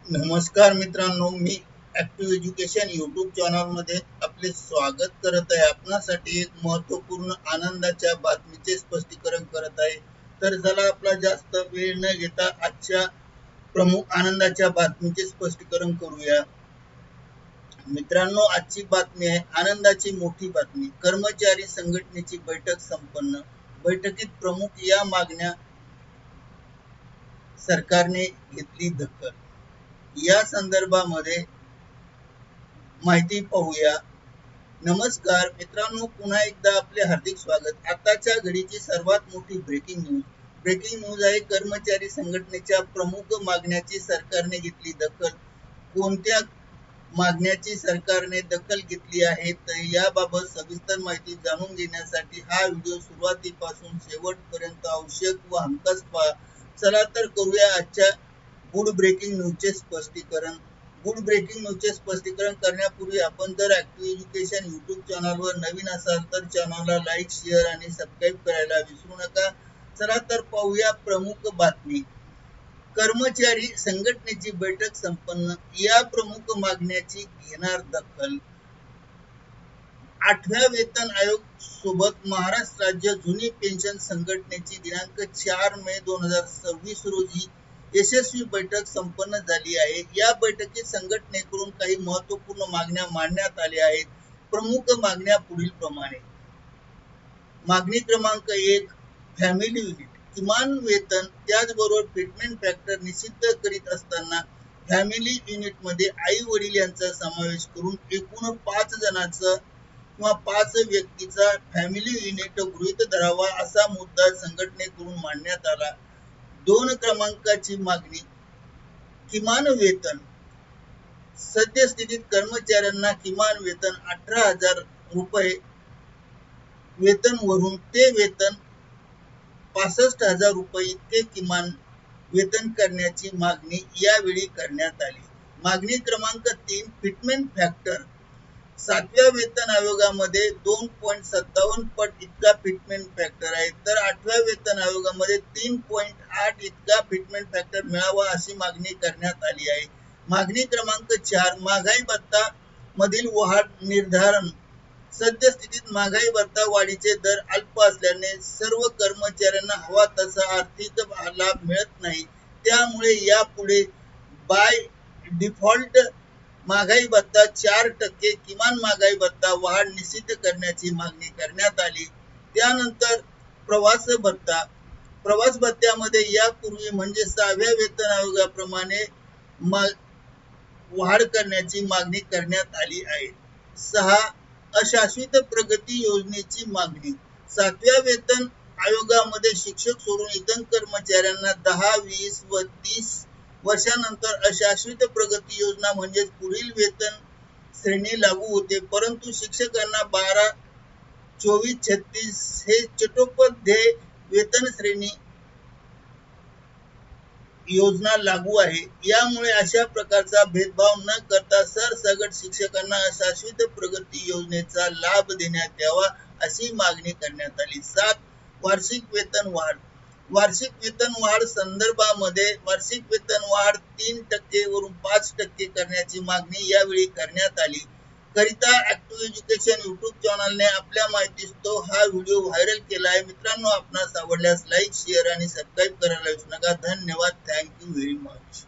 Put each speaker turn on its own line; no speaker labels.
नमस्कार मित्रांनो, मी active education YouTube चॅनलमध्ये आपले स्वागत करत आहे. आपणासाठी एक महत्त्वपूर्ण आनंदाच्या बातमीचे स्पष्टीकरण करत आहे. तर चला आपला जास्त वेळ न घेता आजच्या प्रमुख आनंदाच्या बातमीचे स्पष्टीकरण करूया. मित्रांनो, आजची बातमी आहे आनंदाची मोठी बातमी. कर्मचारी संघटनेची बैठक संपन्न. बैठकीत प्रमुख या मागण्या सरकारने घेतली दखल. या संदर्भामध्ये माहिती पाहूया. नमस्कार मित्रांनो, पुन्हा एकदा आपले हार्दिक स्वागत. आताच्या घडीची सर्वात मोठी ब्रेकिंग न्यूज आहे. कर्मचारी संघटनेच्या प्रमुख मागण्याची सरकारने घेतली दखल. कोणत्या मागण्याची सरकारने दखल घेतली आहे, तर याबाबत सविस्तर माहिती जाणून घेण्यासाठी हा व्हिडिओ सुरुवातीपासून शेवटपर्यंत आवश्यक व हमखास पहा. चला तर करूया आजच्या गुड ब्रेकिंग न्यूजचे स्पष्टीकरण. गुड ब्रेकिंग न्यूजचे स्पष्टीकरण करण्यापूर्वी आपण जर ॲक्टिव्ह एज्युकेशन यूट्यूब चॅनलवर नवीन असाल तर चॅनलला लाईक, शेअर आणि सबस्क्राईब करायला विसरू नका. चला तर पाहूया प्रमुख बातमी. कर्मचारी संघटनेची बैठक संपन्न. या प्रमुख मागण्याची घेणार दखल. 8व्या वेतन आयोग सोबत महाराष्ट्र राज्य जुनी पेन्शन संघटनेची दिनांक 4 मे 2026 रोजी यशस्वी बैठक संपन्न झाली आहे. या बैठकीत संघटनेकडून काही महत्त्वपूर्ण मागण्या मांडण्यात आल्या आहेत. प्रमुख मागण्या पुढील प्रमाणे. मागणी क्रमांक 1, फॅमिली युनिट किमान वेतन त्याचबरोबर फिटमेंट फॅक्टर निश्चित करीत असताना फॅमिली युनिटमध्ये आई वडील यांचा समावेश करून एकूण 5 जणांचा किंवा 5 व्यक्तीचा फॅमिली युनिट गृहीत धरावा असा मुद्दा संघटनेकडून मांडण्यात आला. 2 क्रमांकाची मागणी. किमान वेतन. सद्यस्थितीत कर्मचाऱ्यांना किमान वेतन 18,000 रुपये वेतन वरून ते वेतन 65,000 रुपये इतके किमान वेतन करण्याची मागणी यावेळी करण्यात आली. मागणी क्रमांक 3, फिटमेंट फॅक्टर. 7व्या वेतन आयोगामध्ये 2.57 पट इतका फिटमेंट फॅक्टर आहे, तर 8व्या वेतन आयोगामध्ये 3.8 इतका फिटमेंट फॅक्टर मिळावा अशी मागणी करण्यात आली आहे. मागणी क्रमांक 4, महागाई भत्ता मधील वाढ निर्धारण. सद्यस्थितीत महागाई भत्ता वाढीचे दर अल्प असल्याने सर्व कर्मचाऱ्यांना हवा तसा आर्थिक लाभ मिळत नाही. त्यामुळे यापुढे बाय डिफॉल्ट महागाई भत्ता 4% किमान महागाई भत्ता वाढ निश्चित करण्याची मागणी करण्यात आली. त्यानंतर प्रवास भत्ता. प्रवास भत्त्यामध्ये यापूर्वी म्हणजे 6व्या वेतन आयोगाप्रमाणे वाढ करण्याची मागणी करण्यात आली आहे. 6, अशाश्वत प्रगती योजनेची मागणी. 7व्या वेतन आयोगामध्ये शिक्षक सोडून इतर कर्मचाऱ्यांना 10, 20 व 30 वर्षानंतर अशाश्वत प्रगती योजना म्हणजे पुढील वेतन श्रेणी लागू होते, परंतु शिक्षकांना 12, 24, 36 हे चट्टोपाध्याय वेतन श्रेणी योजना लागू आहे. यामुळे अशा प्रकारचा भेदभाव न करता सरसकट शिक्षकांना शाश्वत प्रगती योजनेचा लाभ देण्यात यावा अशी मागणी करण्यात आली. 7, वार्षिक वेतन वाढ. वार्षिक वेतन वाढ संदर्भामध्ये वार्षिक वेतन वाढ 3% वरून 5% करण्याची मागणी यावेळी करण्यात आली. करिता ॲक्टिव्ह एज्युकेशन यूट्यूब चॅनलने आपल्या माहितीस तो हा व्हिडिओ व्हायरल केला आहे. मित्रांनो, आपणास आवडल्यास लाईक, शेअर आणि सबस्क्राईब करायला विसरू नका. धन्यवाद. Thank you very much.